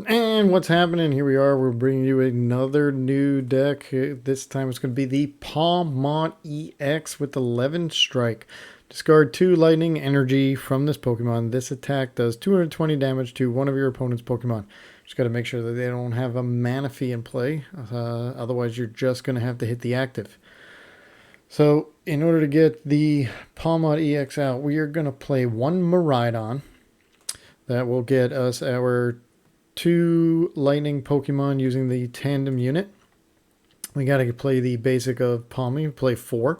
And what's happening? Here we are. We're bringing you another new deck. This time it's going to be the Pawmot EX with 11 strike. Discard 2 lightning energy from this Pokemon. This attack does 220 damage to one of your opponent's Pokemon. Just got to make sure that they don't have a Manaphy in play. Otherwise, you're just going to have to hit the active. So, in order to get the Pawmot EX out, we are going to play one Miraidon. That will get us our 2 lightning Pokemon using the tandem unit. We got to play the basic of Pawmi, play 4.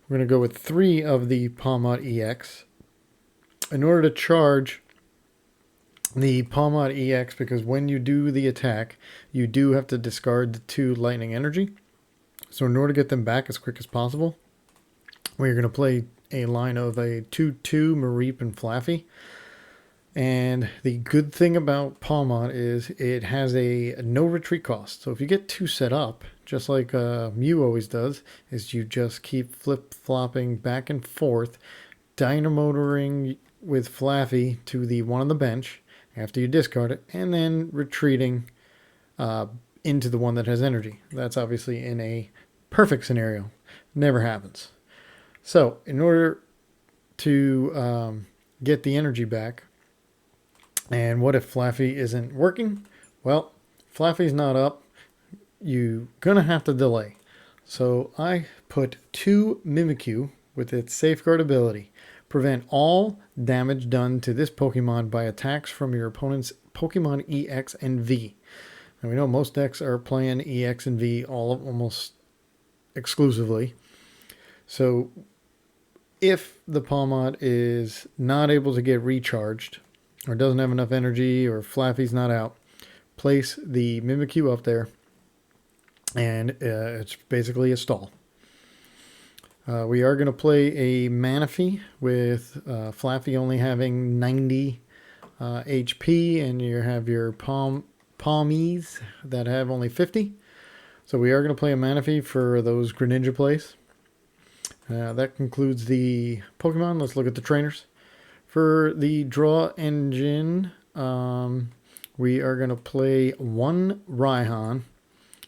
We're going to go with 3 of the Pawmot EX. In order to charge the Pawmot EX, because when you do the attack, you do have to discard the 2 lightning energy. So in order to get them back as quick as possible, we're going to play a line of a 2-2 Mareep and Flaaffy. And the good thing about Pawmot is it has a no retreat cost. So if you get 2 set up, just like Mew always does, is you just keep flip-flopping back and forth, dynamotoring with Flaaffy to the one on the bench after you discard it, and then retreating into the one that has energy. That's obviously in a perfect scenario. Never happens. So in order to get the energy back, and what if Flaaffy isn't working? Well, Flaffy's not up. You're going to have to delay. So I put 2 Mimikyu with its safeguard ability. Prevent all damage done to this Pokemon by attacks from your opponent's Pokemon EX and V. And we know most decks are playing EX and V almost exclusively. So if the Pawmot is not able to get recharged, or doesn't have enough energy, or Flaffy's not out, place the Mimikyu up there, and it's basically a stall. We are going to play a Manaphy with Flaaffy only having 90 HP, and you have your Pawmies that have only 50. So we are going to play a Manaphy for those Greninja plays. That concludes the Pokemon. Let's look at the trainers. For the draw engine, we are going to play 1 Raihan.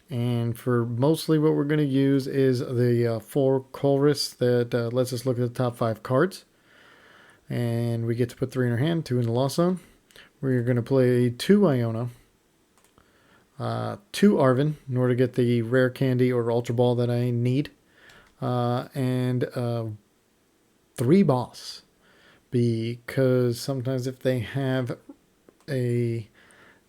And for mostly what we're going to use is the 4 Colress that lets us look at the top 5 cards. And we get to put 3 in our hand, 2 in the loss zone. We're going to play 2 Iono, 2 Arven in order to get the Rare Candy or Ultra Ball that I need, and 3 Boss. Because sometimes if they have a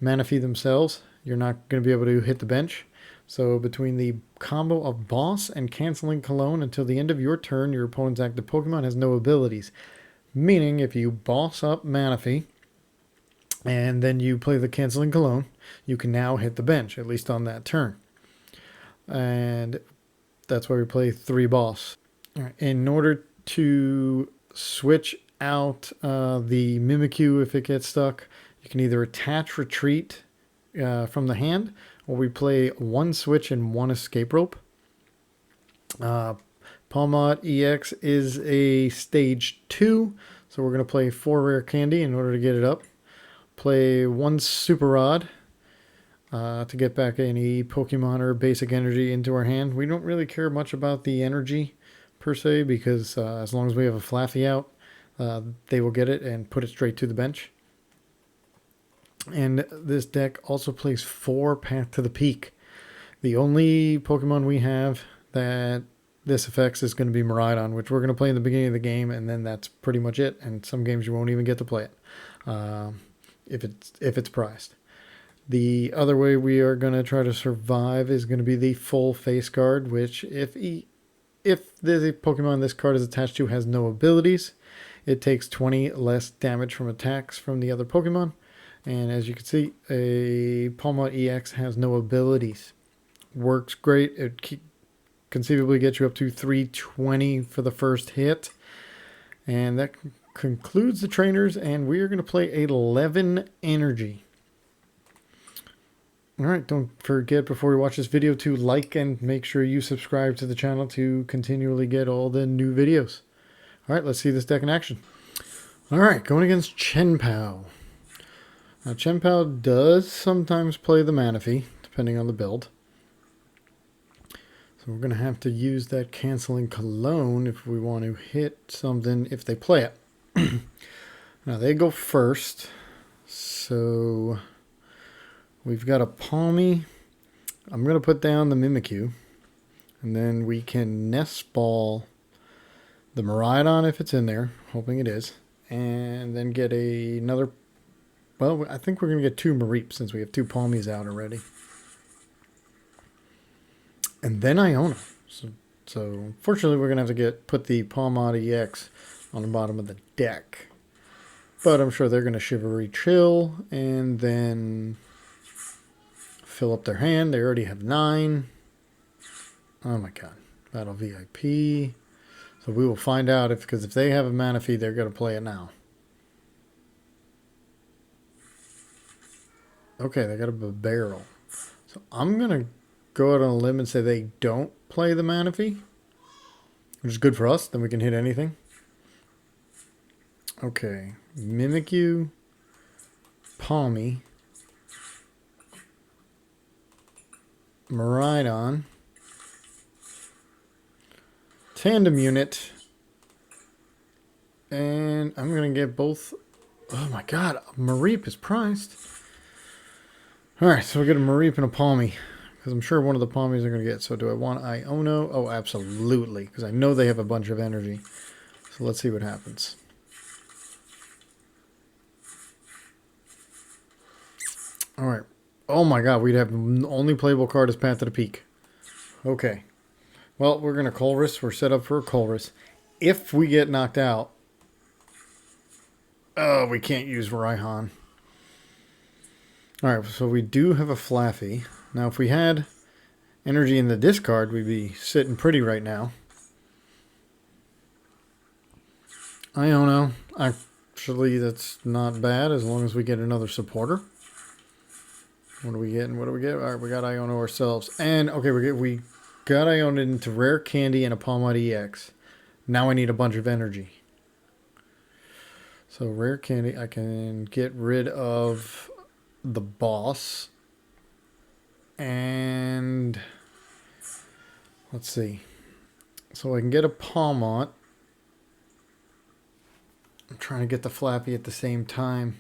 Manaphy themselves, you're not going to be able to hit the bench. So between the combo of Boss and Canceling Cologne, until the end of your turn, your opponent's active Pokemon has no abilities. Meaning if you Boss up Manaphy and then you play the Canceling Cologne, you can now hit the bench, at least on that turn. And that's why we play 3 Boss. In order to switch out the Mimikyu if it gets stuck, you can either attach retreat from the hand, or we play 1 switch and 1 escape rope. Pawmot EX is a stage 2, so we're going to play 4 Rare Candy in order to get it up. Play 1 Super Rod to get back any Pokemon or basic energy into our hand. We don't really care much about the energy per se, because as long as we have a Flaaffy out, they will get it and put it straight to the bench. And this deck also plays 4 Path to the Peak. The only Pokemon we have that this affects is going to be Miraidon, which we're going to play in the beginning of the game, and then that's pretty much it. And some games you won't even get to play it if it's prized. The other way we are going to try to survive is going to be the full face guard, which if the Pokemon this card is attached to has no abilities, it takes 20 less damage from attacks from the other Pokemon. And as you can see, a Pawmot EX has no abilities. Works great. It conceivably gets you up to 320 for the first hit. And that concludes the trainers, and we are going to play 11 energy. Alright, don't forget before you watch this video to like and make sure you subscribe to the channel to continually get all the new videos. Alright, let's see this deck in action. Alright, going against Chien-Pao. Now, Chien-Pao does sometimes play the Manaphy, depending on the build. So we're going to have to use that Canceling Cologne if we want to hit something if they play it. Now, they go first. So we've got a Pawmi. I'm going to put down the Mimikyu. And then we can Nest Ball the Miraidon if it's in there, hoping it is. And then get another... Well, I think we're going to get 2 Mareep since we have 2 Pawmis out already. And then Iono. So unfortunately, we're going to have to put the Pawmot EX on the bottom of the deck. But I'm sure they're going to Chivalry Chill and then fill up their hand. They already have 9. Oh my god. Battle VIP. So we will find out because if they have a Manaphy, they're going to play it now. Okay, they got a barrel. So I'm going to go out on a limb and say they don't play the Manaphy, which is good for us. Then we can hit anything. Okay, Mimikyu, Pawmi, Miraidon, Tandem Unit, and I'm going to get both. Oh my god, Mareep is priced. Alright, so we get a Mareep and a Pawmi, because I'm sure one of the Pawmis are going to get. So do I want Iono? Oh, absolutely, because I know they have a bunch of energy. So let's see what happens. Alright. Oh my god, we'd have only playable card is Path to the Peak. Okay. Well, we're going to Colress. We're set up for a Colress. If we get knocked out... Oh, we can't use Raihan. Alright, so we do have a Flaaffy. Now, if we had energy in the discard, we'd be sitting pretty right now. Iono. Actually, that's not bad as long as we get another supporter. What are we getting? What do we get? Alright, we got Iono ourselves. And, okay, we got Iono into Rare Candy and a Pawmot EX. Now I need a bunch of energy. So, Rare Candy, I can get rid of the boss. And let's see. So I can get a Pawmot. I'm trying to get the Flaaffy at the same time.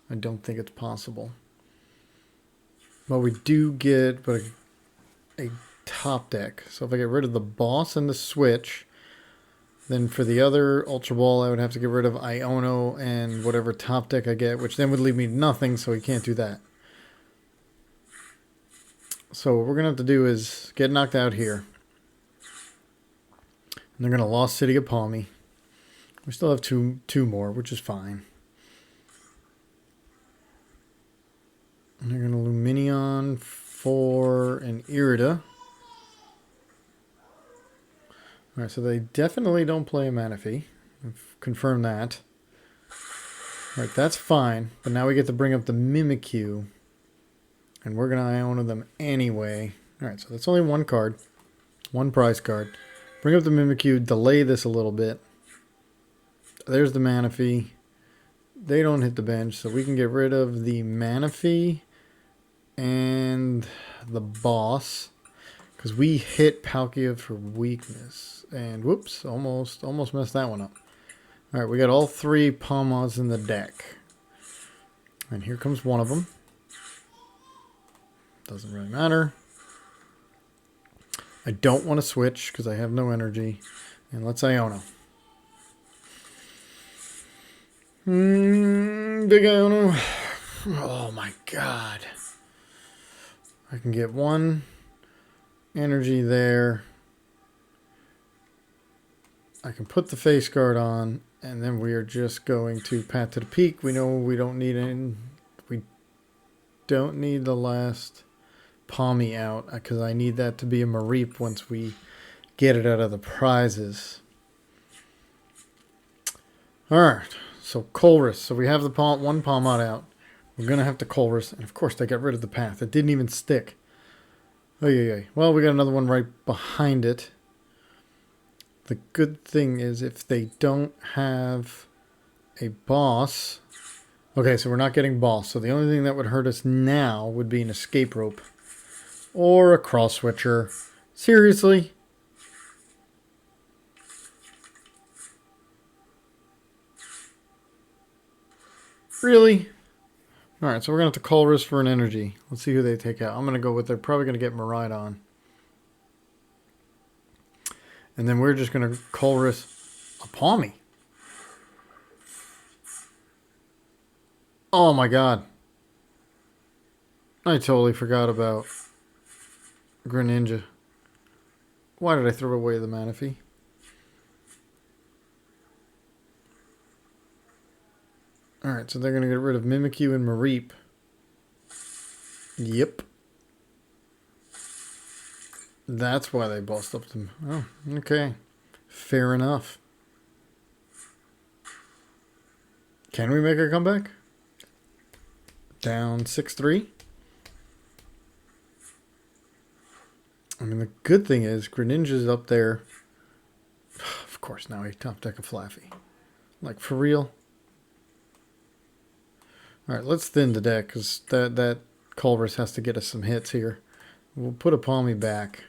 I don't think it's possible. Well, we do get a top deck. So if I get rid of the boss and the Switch, then for the other Ultra Ball, I would have to get rid of Iono and whatever top deck I get, which then would leave me nothing, so we can't do that. So what we're going to have to do is get knocked out here. And they're going to Lost City of Pawmi. We still have two more, which is fine. And they're going to Luminion for an Irida. Alright, so they definitely don't play a Manaphy. I've confirmed that. Alright, that's fine. But now we get to bring up the Mimikyu. And we're going to Iono them anyway. Alright, so that's only one card. One prize card. Bring up the Mimikyu, delay this a little bit. There's the Manaphy. They don't hit the bench, so we can get rid of the Manaphy and the boss. Because we hit Palkia for weakness. And whoops, almost messed that one up. Alright, we got all 3 Pawmots in the deck. And here comes one of them. Doesn't really matter. I don't want to switch because I have no energy. And let's Iono. Big Iono. Oh my god. I can get 1 energy there. I can put the face guard on. And then we are just going to Path to the Peak. We know we don't need any. We don't need the last Pawmi out because I need that to be a Mareep once we get it out of the prizes. Alright, so Colress. So we have the one Pawmot out. We're going to have to Colress. And of course they got rid of the Path. It didn't even stick. Oh yeah. Well, we got another one right behind it. The good thing is if they don't have a boss, Okay, so we're not getting boss. So the only thing that would hurt us now would be an escape rope. Or a cross switcher. Seriously? Really? Alright, so we're going to have to Colress for an energy. Let's see who they take out. I'm going to go with, they're probably going to get Miraidon. And then we're just going to Colress a Pawmi. Oh my god. I totally forgot about Greninja. Why did I throw away the Manaphy? Alright, so they're going to get rid of Mimikyu and Mareep. Yep. That's why they bossed up them. Oh, okay. Fair enough. Can we make a comeback? Down 6-3. I mean, the good thing is Greninja's up there. Of course, now he top deck a Flaaffy. Like, for real? Alright, let's thin the deck, because that Colress has to get us some hits here. We'll put a Pawmi back.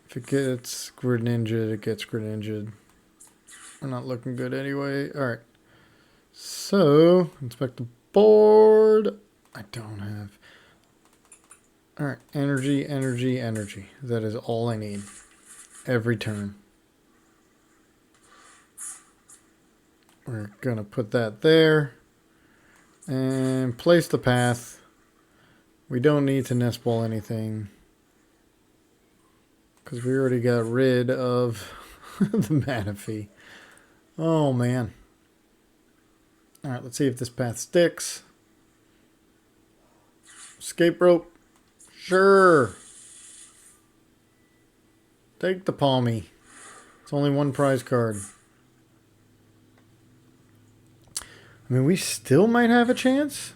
If it gets Greninja, it gets Greninja. We're not looking good anyway. Alright. So, inspect the board. I don't have... Alright, energy, energy, energy. That is all I need. Every turn. We're going to put that there. And place the path. We don't need to Nest Ball anything. Because we already got rid of the Manaphy. Oh, man. Alright, let's see if this path sticks. Escape rope. Sure. Take the Pawmi. It's only one prize card. I mean, we still might have a chance.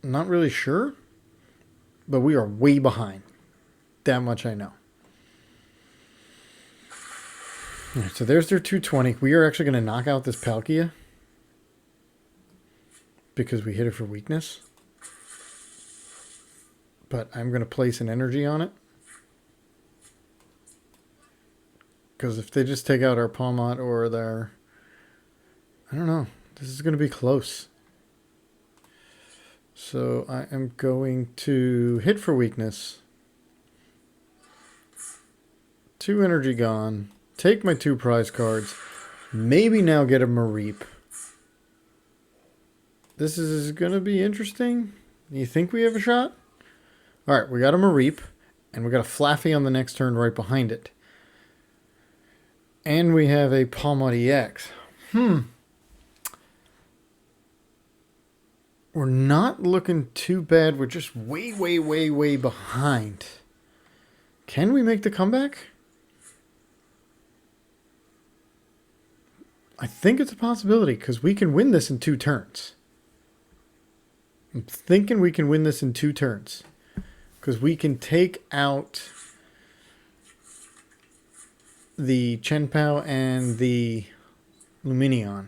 I'm not really sure. But we are way behind. That much I know. Alright, so there's their 220. We are actually going to knock out this Palkia. Because we hit it for weakness. But I'm going to place an energy on it. Because if they just take out our Pawmot or their... I don't know. This is going to be close. So I am going to hit for weakness. 2 energy gone. Take my 2 prize cards. Maybe now get a Mareep. This is going to be interesting. You think we have a shot? Alright, we got a Mareep. And we got a Flaaffy on the next turn right behind it. And we have a Pawmot EX. We're not looking too bad. We're just way, way, way, way behind. Can we make the comeback? I think it's a possibility because we can win this in 2 turns. I'm thinking we can win this in 2 turns. Because we can take out the Chien-Pao and the Lumineon.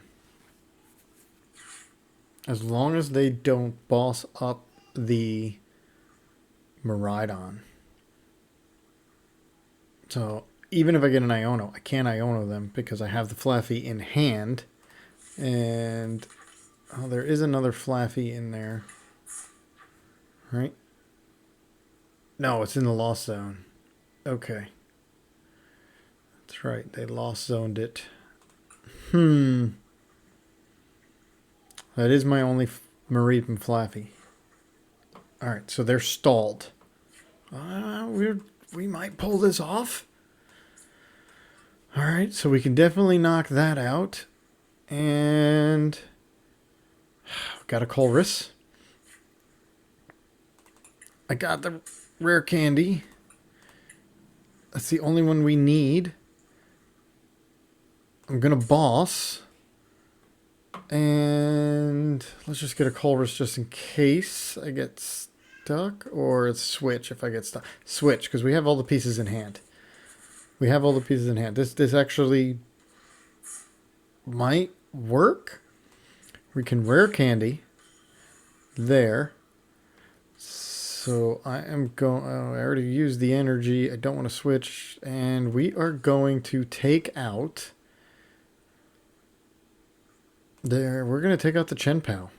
As long as they don't boss up the Miraidon. So, even if I get an Iono, I can't Iono them because I have the Flaaffy in hand. And, oh, there is another Flaaffy in there. Right? No, it's in the lost zone. Okay. That's right, they lost zoned it. That is my only Mareep and Flaaffy. Alright, so they're stalled. We might pull this off. Alright, so we can definitely knock that out. And... got a Colress. I got the Rare Candy. That's the only one we need. I'm going to boss. And let's just get a Colress just in case I get stuck. Or it's Switch if I get stuck. Switch, because we have all the pieces in hand. We have all the pieces in hand. This actually might work. We can Rare Candy there. So I am going... Oh, I already used the energy. I don't want to switch. And we are going to take out... There, we're going to take out the Chien-Pao.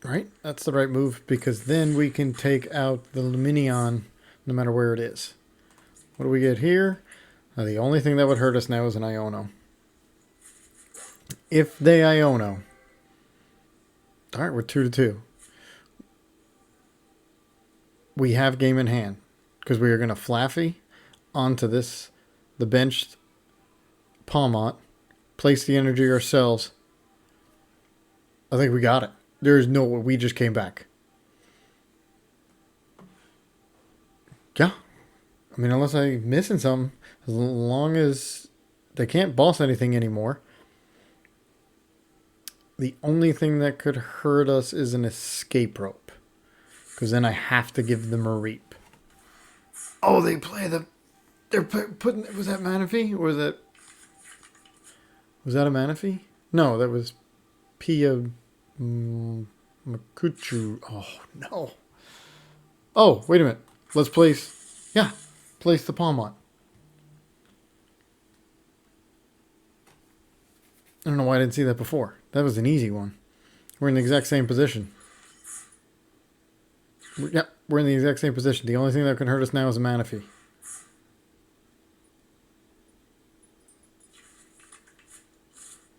Right? That's the right move, because then we can take out the Luminion no matter where it is. What do we get here? The only thing that would hurt us now is an Iono. If they Iono... Alright, we're 2-2. We have game in hand, because we are going to Flaaffy onto this, the benched Pawmot, place the energy ourselves. I think we got it. There is no way. We just came back. Yeah. I mean, unless I'm missing something. As long as they can't boss anything anymore. The only thing that could hurt us is an escape rope. Because then I have to give them a reap. Oh, they play the... They're putting... Was that Manaphy? Or was that... Was that a Manaphy? No, that was Pia... Mikuchu. Oh, no. Oh, wait a minute. Let's place... Yeah. Place the Pawmot. I don't know why I didn't see that before. That was an easy one. We're in the exact same position. Yep, we're in the exact same position. The only thing that can hurt us now is a Manaphy.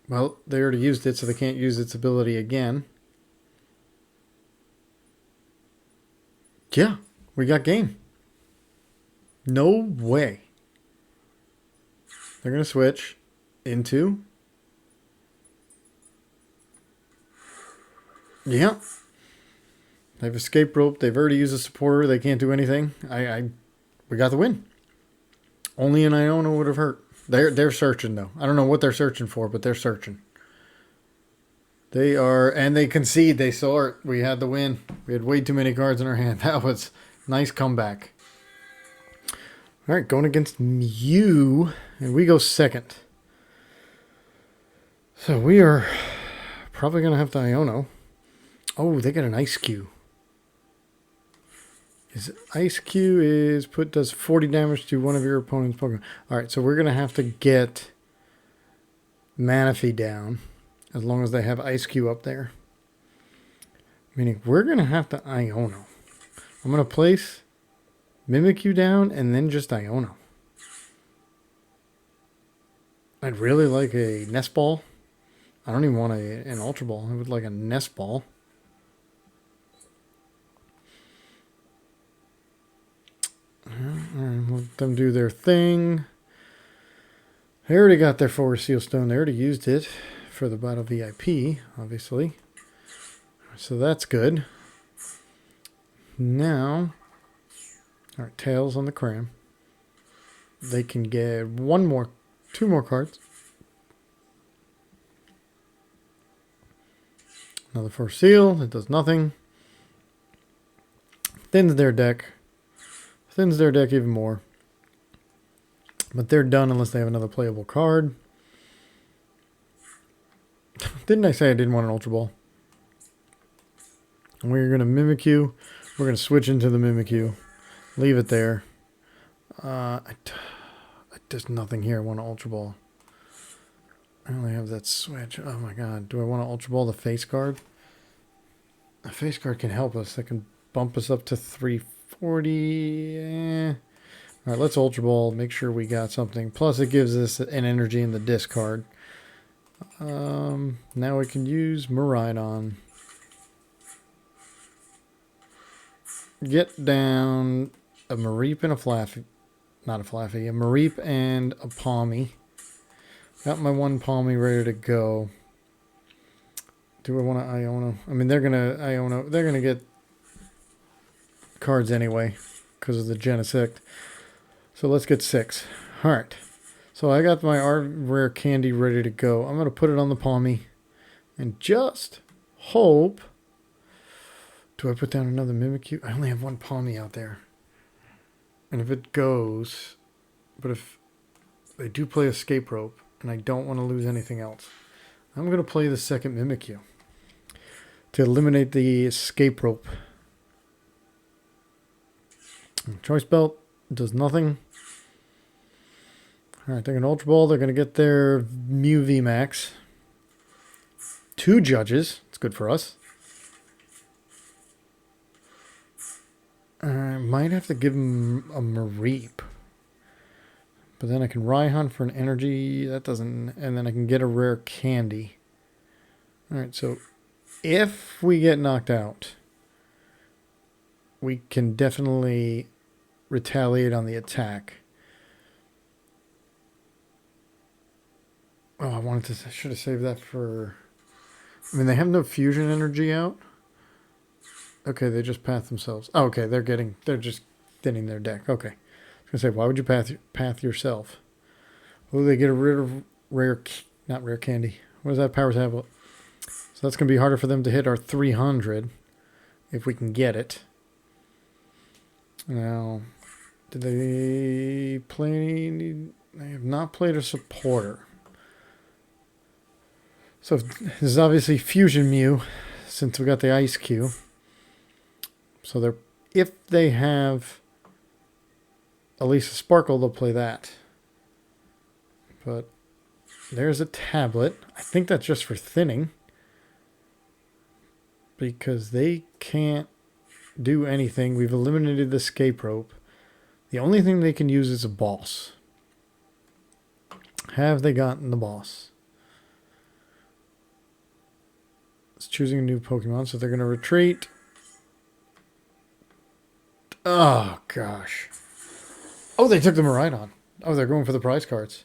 Well, they already used it, so they can't use its ability again. Yeah, we got game. No way. They're going to switch into... Yeah. They've escape rope. They've already used a supporter. They can't do anything. We got the win. Only an Iono would have hurt. They're searching though. I don't know what they're searching for, but they're searching. They are, and they concede. They saw it. We had the win. We had way too many cards in our hand. That was a nice comeback. All right, going against Mew, and we go second. So we are probably going to have to Iono. Oh, they got an Ice Cube. His Ice Cube does 40 damage to one of your opponent's Pokemon. Alright, so we're going to have to get Manaphy down. As long as they have Ice Cube up there. Meaning we're going to have to Iono. I'm going to place Mimikyu down and then just Iono. I'd really like a Nest Ball. I don't even want an Ultra Ball. I would like a Nest Ball. Let them do their thing. They already got their Forest Seal Stone. They already used it for the Battle VIP, obviously. So that's good. Now, our Tails on the Cram. They can get two more cards. Another Forest Seal. It does nothing. Thins their deck. Thins their deck even more. But they're done unless they have another playable card. Didn't I say I didn't want an Ultra Ball? And we're going to Mimikyu. We're going to switch into the Mimikyu. Leave it there. There's nothing here. I want an Ultra Ball. I only have that switch. Oh my god. Do I want to Ultra Ball the face card? The face card can help us. That can bump us up to 340. Alright, let's Ultra Ball. Make sure we got something. Plus it gives us an energy in the discard. Now we can use Miraidon. Get down a Mareep and a Flaaffy. Not a Flaaffy. A Mareep and a Pawmi. Got my one Pawmi ready to go. Do I want to Iono? I mean, they're going to Iono. They're going to get cards anyway because of the Genesect. So let's get 6. All right. So I got my Rare Candy ready to go. I'm going to put it on the Pawmi and just hope. Do I put down another Mimikyu? I only have one Pawmi out there. And if it goes, but if they do play Escape Rope, and I don't want to lose anything else. I'm going to play the second Mimikyu to eliminate the Escape Rope. Choice Belt does nothing. Alright, they're going to Ultra Ball. They're going to get their Mew VMAX. 2 judges. It's good for us. I might have to give him a Mareep. But then I can Raihan for an energy. That doesn't... And then I can get a Rare Candy. Alright, so if we get knocked out, we can definitely retaliate on the attack. Oh, I should have saved that for... I mean, they have no fusion energy out. Okay, they just path themselves. Oh, okay, they're just thinning their deck. Okay. I was going to say, why would you path yourself? Will they get rid of not Rare Candy. What is that? Power Tablet. So that's going to be harder for them to hit our 300 if we can get it. Now, did they play any... They have not played a supporter. So this is obviously Fusion Mew, since we got the Ice Q. So if they have Elisa Sparkle, they'll play that. But there's a tablet. I think that's just for thinning. Because they can't do anything. We've eliminated the Escape Rope. The only thing they can use is a boss. Have they gotten the boss? It's choosing a new Pokemon, so they're going to retreat. Oh, gosh. Oh, they took the Miraidon. Oh, they're going for the prize cards.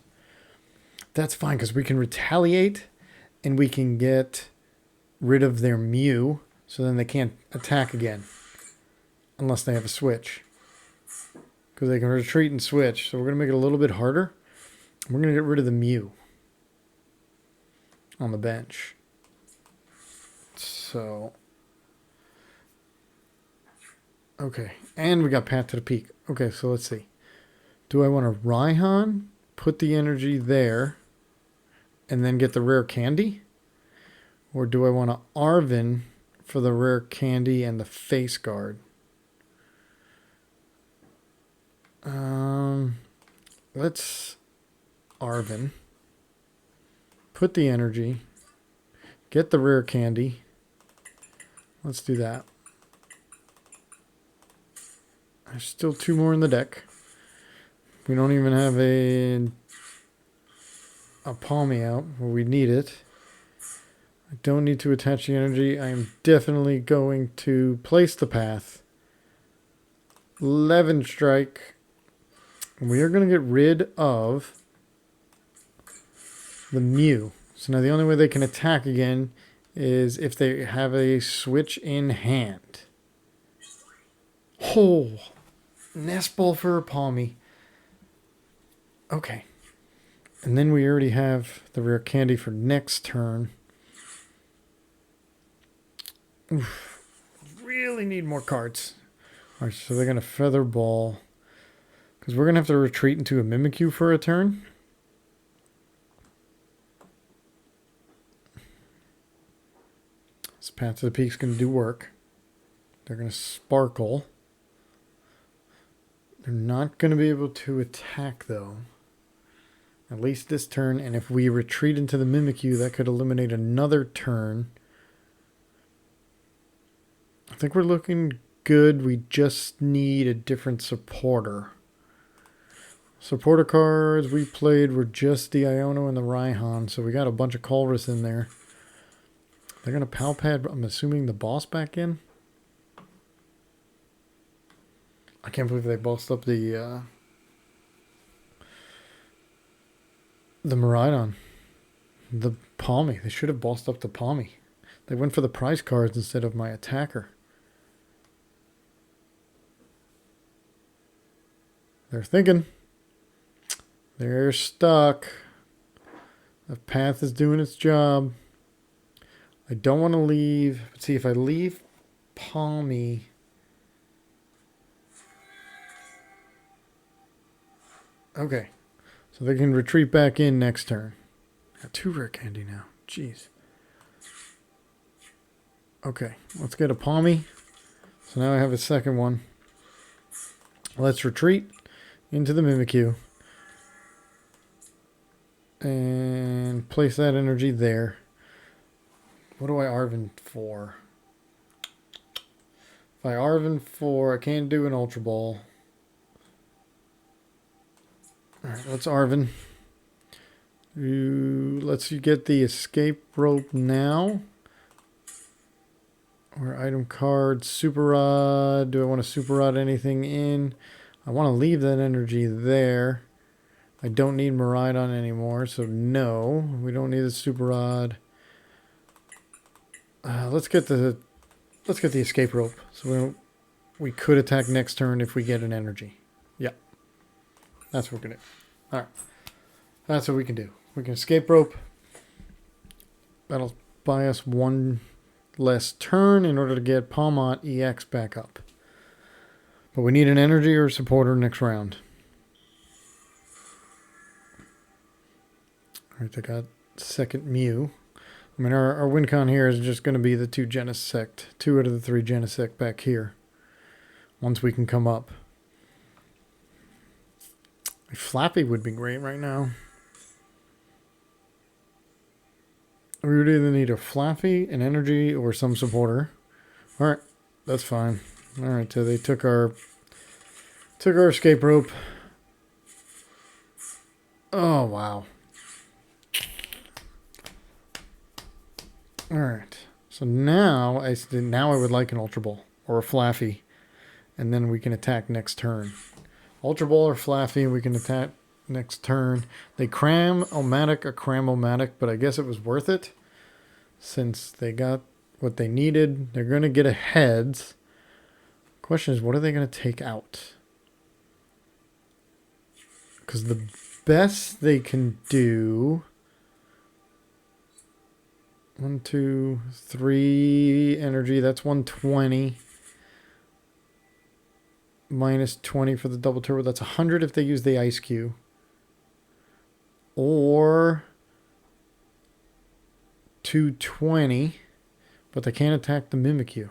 That's fine, because we can retaliate, and we can get rid of their Mew, so then they can't attack again. Unless they have a switch. Because they can retreat and switch. So we're going to make it a little bit harder. We're going to get rid of the Mew on the bench. So, okay, and we got Path to the Peak. Okay, so let's see. Do I want to Raihan, put the energy there, and then get the Rare Candy? Or do I want to Arven for the Rare Candy and the Face Guard? Let's Arven, put the energy, get the Rare Candy. Let's do that. There's still 2 more in the deck. We don't even have a Pawmi out where we need it. I don't need to attach the energy. I am definitely going to place the path. 11 strike. We are going to get rid of the Mew. So now the only way they can attack again is if they have a switch in hand. Oh, Nest Ball for a Pawmi. Okay. And then we already have the Rare Candy for next turn. Oof. Really need more cards. Alright, so they're going to Feather Ball. Because we're going to have to retreat into a Mimikyu for a turn. This Path to the Peak's going to do work. They're going to Sparkle. They're not going to be able to attack, though. At least this turn. And if we retreat into the Mimikyu, that could eliminate another turn. I think we're looking good. We just need a different supporter. Supporter cards we played were just the Iono and the Raihan, so we got a bunch of Colress in there. They're going to PAL pad, I'm assuming, the boss back in. I can't believe they bossed up the Miraidon. The Pawmi. They should have bossed up the Pawmi. They went for the prize cards instead of my attacker. They're thinking. They're stuck. The path is doing its job. I don't want to leave. Let's see, if I leave Pawmi. Okay. So they can retreat back in next turn. got 2 rare candy now. Jeez. Okay, let's get a Pawmi. So now I have a second one. Let's retreat into the Mimikyu. And place that energy there. What do I Arven for? If I Arven for, I can't do an Ultra Ball. Alright, let's Arven. Let's get the Escape Rope now. Or item card, Super Rod. Do I want to Super Rod anything in? I want to leave that energy there. I don't need Miraidon anymore, so no. We don't need the Super Rod. Let's get the Escape Rope. So we could attack next turn if we get an energy. Yeah. That's what we're going to do. Alright. That's what we can do. We can Escape Rope. That'll buy us 1 less turn in order to get Pawmot EX back up. But we need an energy or supporter next round. Alright, they got second Mew. I mean, our win con here is just going to be the 2 Genesect. 2 out of the 3 Genesect back here. Once we can come up. Flaaffy would be great right now. We would either need a Flaaffy, an energy, or some supporter. Alright, that's fine. Alright, so they took our Escape Rope. Oh, wow. Alright, so now I would like an Ultra Ball or a Flaaffy, and then we can attack next turn. Ultra Ball or Flaaffy, we can attack next turn. They cram-o-matic a cram-o-matic, but I guess it was worth it since they got what they needed. They're going to get a heads. Question is, what are they going to take out? Because the best they can do... 1, 2, 3 energy. That's 120. Minus 20 for the double turbo. That's 100 if they use the Ice Cube. Or 220. But they can't attack the Mimikyu.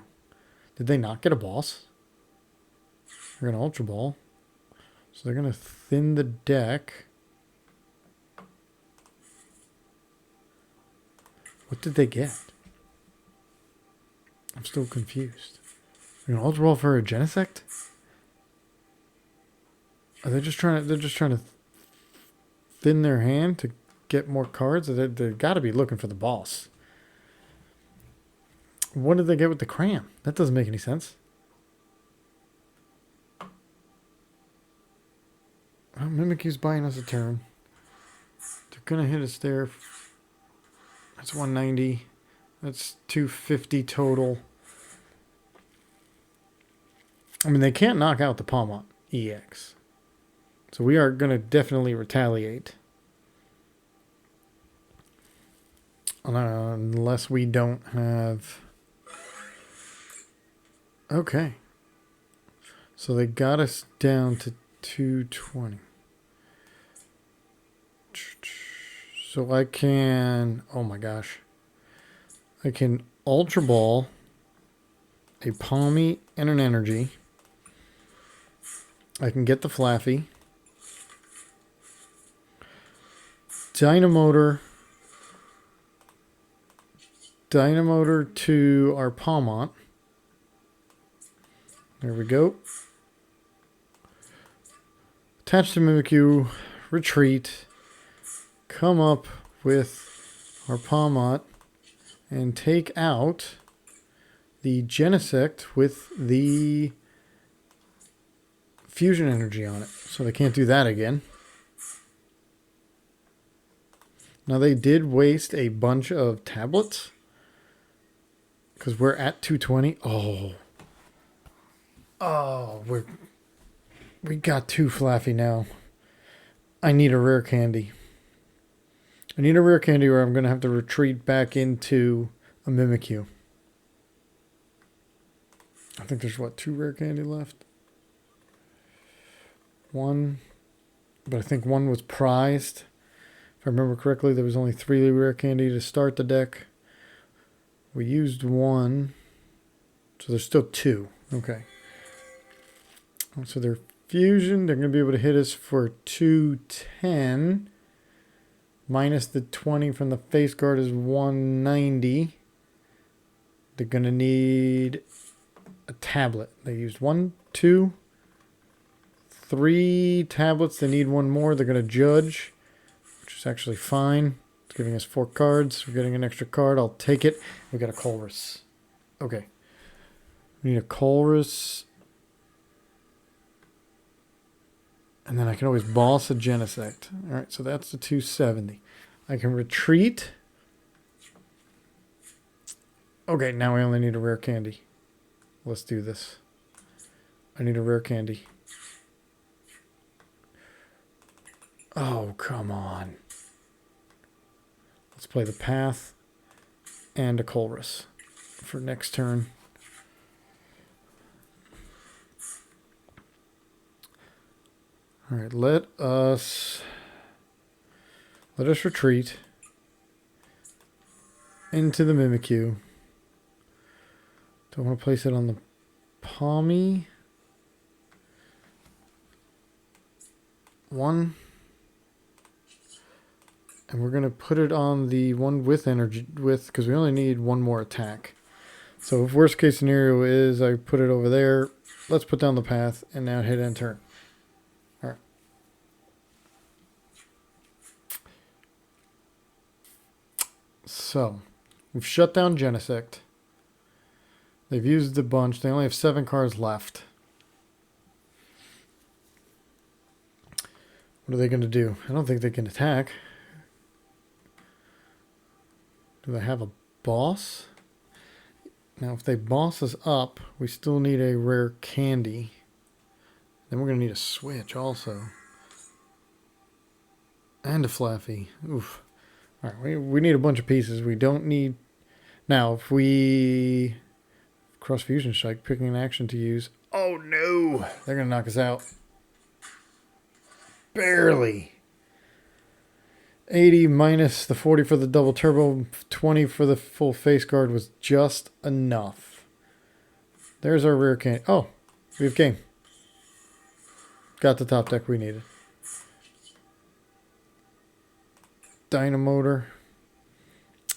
Did they not get a boss? They're going to Ultra Ball. So they're going to thin the deck. What did they get? I'm still confused. They're gonna Ultra Ball for a Genesect? Are they just trying to thin their hand to get more cards? They've got to be looking for the boss. What did they get with the cram? That doesn't make any sense. Well, Mimikyu's buying us a turn. They're gonna hit us there. That's 190. That's 250 total. I mean, they can't knock out the Pawmot EX. So we are going to definitely retaliate. Unless we don't have... Okay. So they got us down to 220. So I can... Oh my gosh. I can Ultra Ball a Pawmi and an energy. I can get the Flaaffy. Dynamotor to our Pawmot. There we go. Attach to Mimikyu. Retreat. Come up with our Pawmot and take out the Genesect with the fusion energy on it. So they can't do that again. Now they did waste a bunch of tablets because we're at 220. We got 2 Flaaffy now. I need a rare candy. I need a rare candy or I'm going to have to retreat back into a Mimikyu. I think there's, 2 rare candy left? 1. But I think 1 was prized. If If I remember correctly, there was only 3 rare candy to start the deck. We used 1. So there's still 2. Okay. So their fusion, they're going to be able to hit us for 210. Minus the 20 from the face guard is 190. They're going to need a tablet. They used 1, 2, 3 tablets. They need 1 more. They're going to judge, which is actually fine. It's giving us 4 cards. We're getting an extra card. I'll take it. We got a Colress. Okay. We need a Colress. And then I can always boss a Genesect. All right, so that's the 270. I can retreat. Okay, now I only need a rare candy. Let's do this. I need a rare candy. Oh, come on. Let's play the Path and a Colress for next turn. All right, let us retreat into the Mimikyu. Don't want to place it on the Pawmi. 1. And we're going to put it on the one with energy, because we only need 1 more attack. So if worst case scenario is I put it over there, let's put down the Path and now hit end turn. So, we've shut down Genesect. They've used a bunch. They only have 7 cards left. What are they going to do? I don't think they can attack. Do they have a boss? Now, if they boss us up, we still need a rare candy. Then we're going to need a switch also. And a Flaaffy. Oof. All right, we need a bunch of pieces. We don't need... Now, if we... Cross Fusion Strike, picking an action to use. Oh, no! They're going to knock us out. Barely. 80 minus the 40 for the double turbo, 20 for the full face guard was just enough. There's our rare candy. Oh, we have game. Got the top deck we needed. Dynamotor.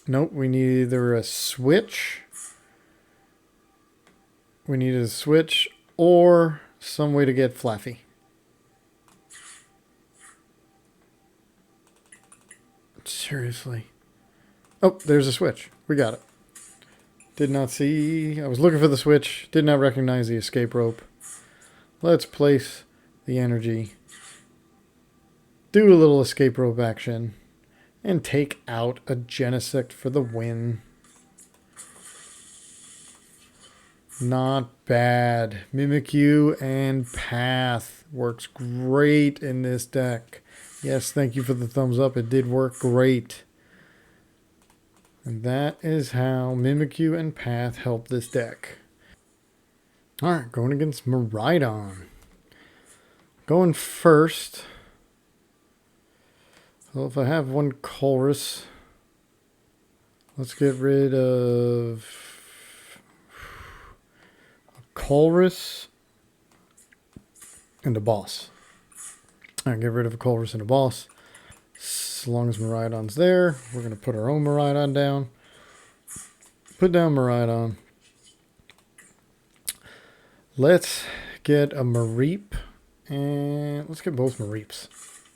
Nope, we need either a switch. We needed a switch or some way to get Flaaffy. Seriously. Oh, there's a switch. We got it. Did not see. I was looking for the switch. Did not recognize the escape rope. Let's place the energy. Do a little escape rope action. And take out a Genesect for the win. Not bad. Mimikyu and Path works great in this deck. Yes, thank you for the thumbs up. It did work great. And that is how Mimikyu and Path help this deck. Alright, going against Miraidon. Going first. Well, if I have 1 Colress, let's get rid of a Colress and a boss. All right, get rid of a Colress and a boss. As long as Miraidon's there, we're going to put our own Miraidon down. Put down Miraidon. Let's get a Mareep, and let's get both Mareeps.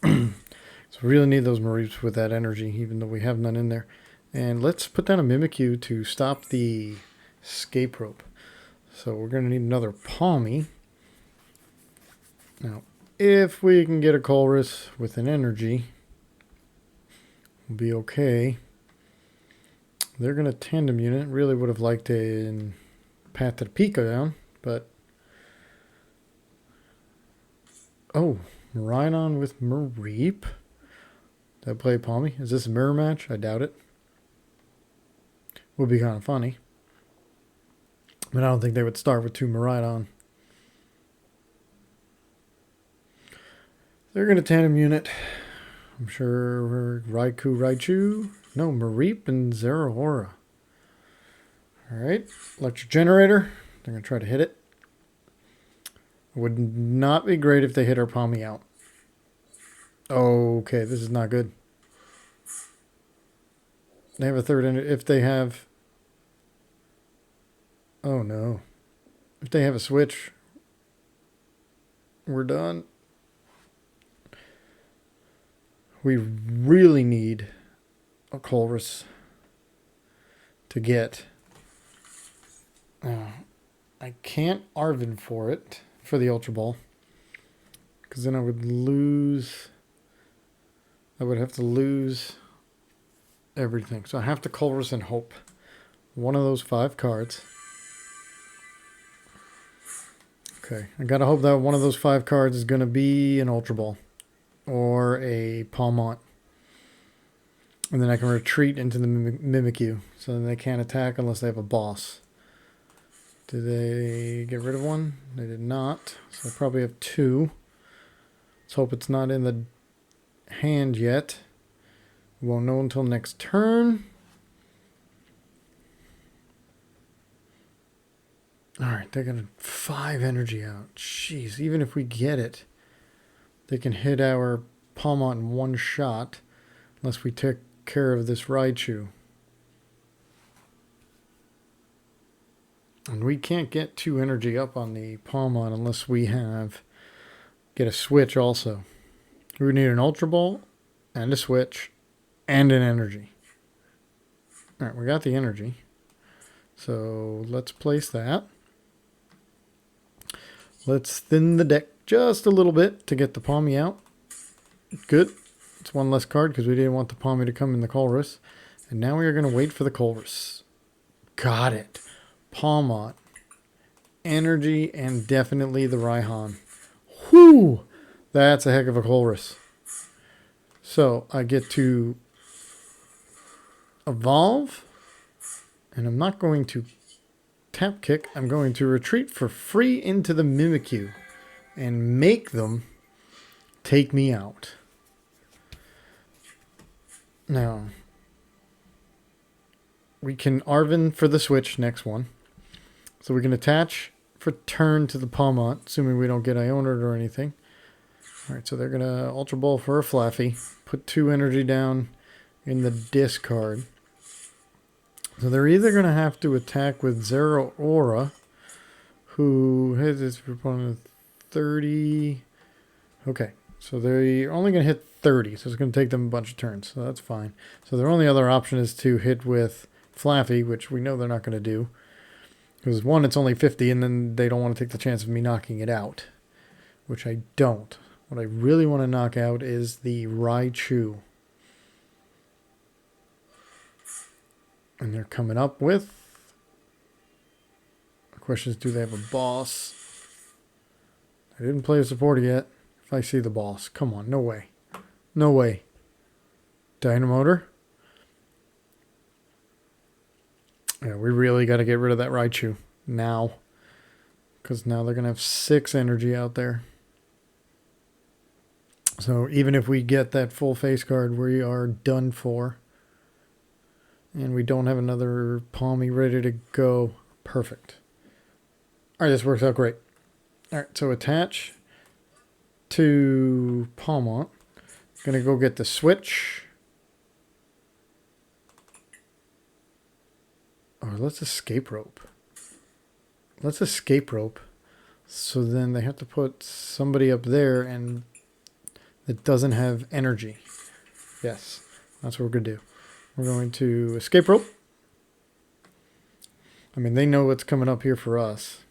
So we really need those Mareeps with that energy, even though we have none in there. And let's put down a Mimikyu to stop the escape rope. So we're going to need another Pawmi. Now, if we can get a Colress with an energy, we'll be okay. They're going to tandem unit. Really would have liked a Path to the Peak down, but... Oh, Raihan with Mareep. Did I play Pawmi? Is this a mirror match? I doubt it. Would be kind of funny. But I don't think they would start with 2 Miraidon. They're going to tandem unit I'm sure we're Raichu. No, Mareep and Zeraora. Alright, electric generator. They're going to try to hit it. Would not be great if they hit our Pawmi out. Okay, this is not good. They have a third energy. If they have... Oh no. If they have a switch, we're done. We really need a Colress to get. I can't Arven for it, for the Ultra Ball. Because then I would lose. I would have to lose everything. So I have to Colress and hope. One of those 5 cards. Okay, I gotta hope that one of those 5 cards is gonna be an Ultra Ball or a Pawmot, and then I can retreat into the Mimikyu, so then they can't attack unless they have a boss. Did they get rid of one? They did not, so I probably have 2. Let's hope it's not in the hand yet. We won't know until next turn. Alright, they got 5 energy out. Jeez, even if we get it, they can hit our Pawmot in one shot unless we take care of this Raichu. And we can't get 2 energy up on the Pawmot unless we get a switch also. We need an Ultra Ball and a switch and an energy. Alright, we got the energy. So let's place that. Let's thin the deck just a little bit to get the Pawmi out. Good. It's 1 less card because we didn't want the Pawmi to come in the Colress. And now we are going to wait for the Colress. Got it. Pawmot. Energy and definitely the Raihan. Whew! That's a heck of a Colress. So I get to evolve. And I'm not going to tap kick. I'm going to retreat for free into the Mimikyu and make them take me out. Now, we can Arven for the switch next one. So we can attach for turn to the Pawmot, assuming we don't get Iono'd or anything. Alright, so they're going to Ultra Ball for a Flaaffy. Put 2 energy down in the discard. So they're either going to have to attack with Zeraora, who hits his opponent 30. Okay, so they're only going to hit 30, so it's going to take them a bunch of turns, so that's fine. So their only other option is to hit with Flaaffy, which we know they're not going to do. Because 1, it's only 50, and then they don't want to take the chance of me knocking it out, which I don't. What I really want to knock out is the Raichu. And they're coming up with... The question is, do they have a boss? I didn't play a supporter yet. If I see the boss. Come on, no way. No way. Dynamotor? Yeah, we really got to get rid of that Raichu now. Because now they're going to have 6 energy out there. So even if we get that full face card, we are done for. And we don't have another Pawmi ready to go. Perfect. Alright, this works out great. Alright, so attach to Pawmot. Gonna go get the switch. Or let's escape rope. Let's escape rope. So then they have to put somebody up there and that doesn't have energy. Yes, that's what we're gonna do. We're going to escape rope. I mean, they know what's coming up here for us.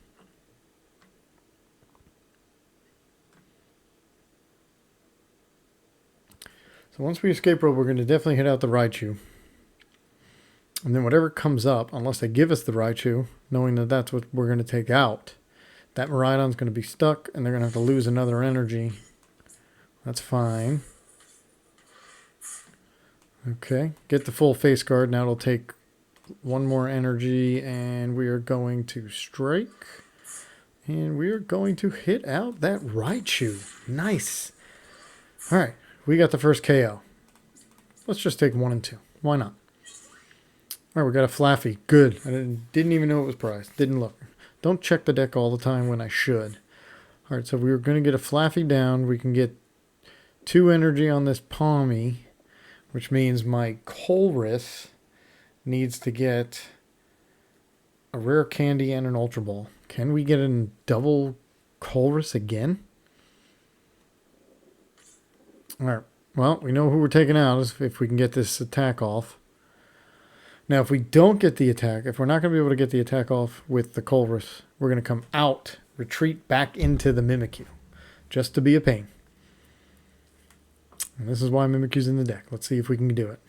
So once we escape rope, we're going to definitely hit out the Raichu. And then whatever comes up, unless they give us the Raichu, knowing that that's what we're going to take out, that Miraidon's going to be stuck, and they're going to have to lose another energy. That's fine. Okay, get the full face card. Now it'll take 1 more energy, and we are going to strike. And we are going to hit out that Raichu. Nice. All right, We got the first KO. Let's just take 1 and 2. Why not? All right, we got a Flaaffy. Good. I didn't even know it was prized. Didn't look. Don't check the deck all the time when I should. All right, so we were going to get a Flaaffy down. We can get 2 energy on this Pawmi, which means my Colress needs to get a Rare Candy and an Ultra Ball. Can we get a double Colress again? All right. Well, we know who we're taking out if we can get this attack off. Now, if we don't get the attack, if we're not going to be able to get the attack off with the Colress, we're going to come out, retreat back into the Mimikyu, just to be a pain. And this is why Mimikyu's in the deck. Let's see if we can do it.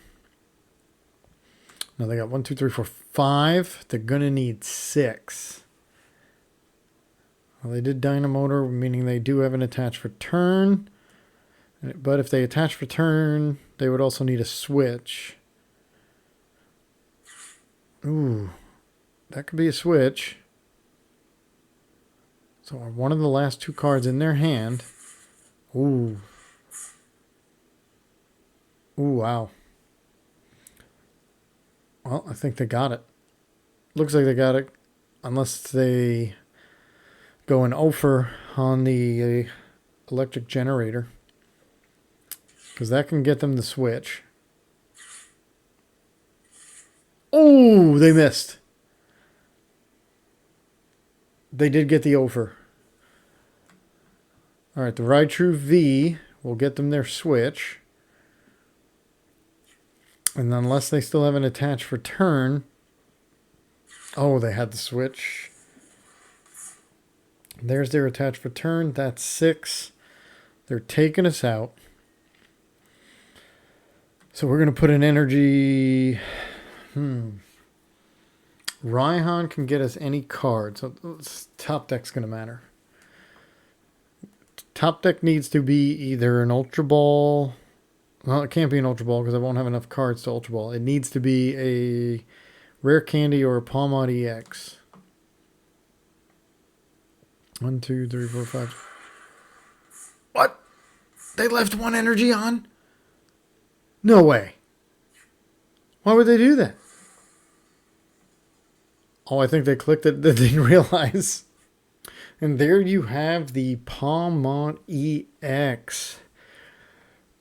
Now, they got 1, 2, 3, 4, 5. They're going to need 6. Well, they did Dynamotor, meaning they do have an attach for turn. But if they attach for turn, they would also need a switch. Ooh, that could be a switch. So one of the last 2 cards in their hand. Ooh. Ooh, wow. Well, I think they got it. Looks like they got it. Unless they go an offer on the electric generator. Because that can get them the switch. Oh, they missed. They did get the offer. All right, the Raichu V will get them their switch. And unless they still have an attach for turn. Oh, they had the switch. There's their attach for turn. That's 6. They're taking us out. So we're going to put an energy. Raihan can get us any card. So top deck's going to matter. Top deck needs to be either an Ultra Ball. Well, it can't be an Ultra Ball because I won't have enough cards to Ultra Ball. It needs to be a Rare Candy or a Pawmot EX. 1, 2, 3, 4, 5. What? They left 1 energy on? No way. Why would they do that? Oh, I think they clicked it. They didn't realize. And there you have the Pawmot EX.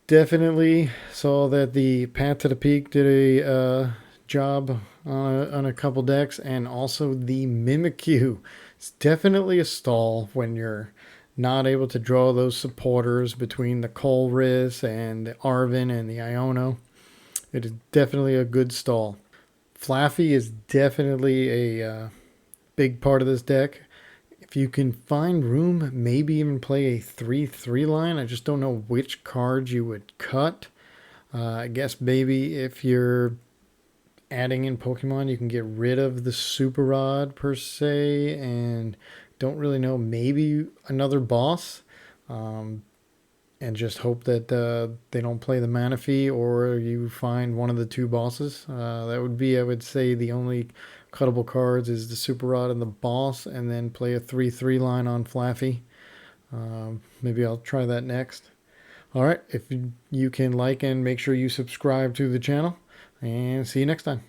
Definitely saw that the Path to the Peak did a job on a couple decks. And also the Mimikyu. It's definitely a stall when you're not able to draw those supporters between the Colress and the Arven and the Iono. It is definitely a good stall. Flaaffy is definitely a big part of this deck. If you can find room, maybe even play a 3-3 line. I just don't know which cards you would cut. I guess maybe if you're adding in Pokemon, you can get rid of the Super Rod per se, and don't really know, maybe another boss, and just hope that they don't play the Manaphy, or you find one of the 2 bosses. That would be, I would say, the only cuttable cards is the Super Rod and the boss, and then play a 3-3 line on Flaaffy. Maybe I'll try that next. All right, if you can like and make sure you subscribe to the channel, and see you next time.